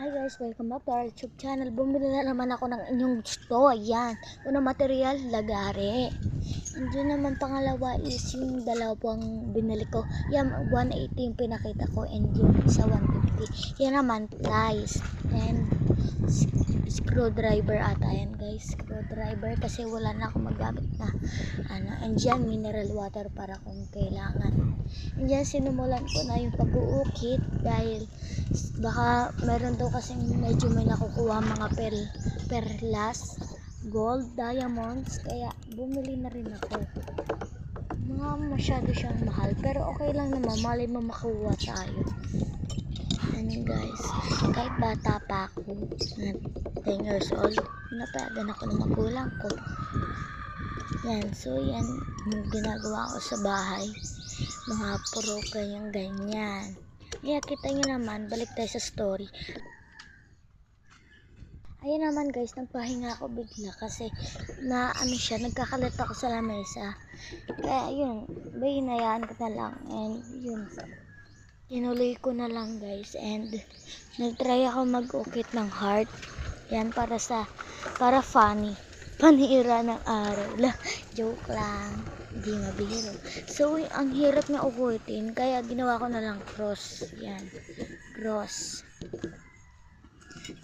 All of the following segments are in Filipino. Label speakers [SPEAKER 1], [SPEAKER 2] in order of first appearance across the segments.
[SPEAKER 1] Hi guys, welcome back to our YouTube channel. Bumili na naman ako ng inyong gusto. Ayan. Unang material, lagare. And yun naman pangalawa is yung dalawang binili ko. Yan, 180 yung pinakita ko and yung isa 150. Yan naman, plies. And screwdriver ata yan guys. Screwdriver kasi wala na akong magamit na and dyan, mineral water para kung kailangan. And dyan, sinumulan ko na yung pag-uukit dahil baka meron daw kasi medyo may nakukuha mga perlas, gold, diamonds, kaya bumili na rin ako. Mga masyado siyang mahal pero okay lang naman, malay mo makuha tayo. And guys, kahit bata pa ako, 10 years old, napayagan ako ng magulang ko. Yan, so yan yung ginagawa ko sa bahay, mga puro kanyang ganyan. Kaya kita nyo naman, balik tayo sa story. Ayun naman guys, nagpahinga ako bigla kasi nagkakalat ako sa lamesa. Kaya yun, hinayaan ko na lang and yun, tinuloy ko na lang guys and nagtry ako mag-ukit ng heart. Yan para funny. Panira ng araw lang. Joke lang. Hindi mabiro. So, ang hirap na ukutin. Kaya ginawa ko na lang cross. Yan. Cross.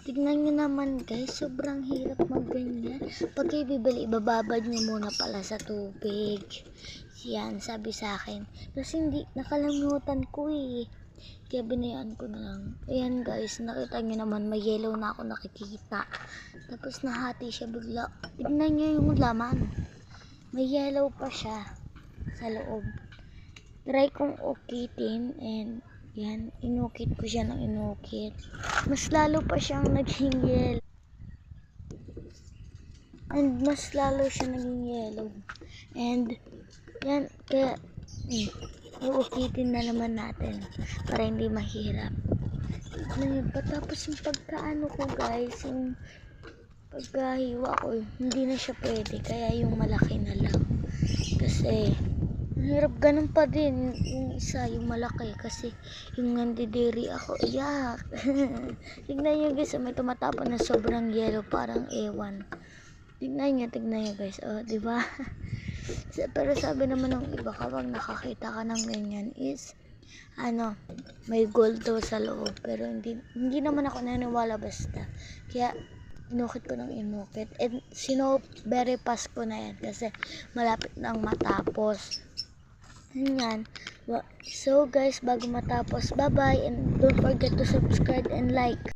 [SPEAKER 1] Tignan nyo naman guys. Sobrang hirap magganyan. Pag kayo bibili, ibababad nyo muna pala sa tubig. Yan. Sabi sa akin. Kasi hindi, nakalimutan ko eh. Kaya binayaan ko na lang. Ayan guys, nakita nyo naman may yellow na ako nakikita. Tapos nahati siya bigla. Tignan nyo yung laman. May yellow pa siya sa loob. Try kong ukitin and yan, inukit ko siya ng inukit. Mas lalo pa siyang naging yellow. And mas lalo siya naging yellow. And yan, kaya uukitin na naman natin para hindi mahirap. Tapos yung pagkaano ko guys, yung pagkahiwa ko, hindi na siya pwede, kaya yung malaki na lang kasi hirap ganun pa din yung isa, yung malaki kasi yung nandidiri ako, yak. Tignan nyo guys, may tumatapon na sobrang yellow, parang ewan. Tignan nyo guys, oh, diba? Pero sabi naman ng iba, kapag nakakita ka ng ganyan is may gold daw sa loob, pero hindi naman ako naniwala basta. Kaya inukit ko ng inukit and very fast ko na yan kasi malapit nang matapos. Yan. So guys, bago matapos, bye bye and don't forget to subscribe and like.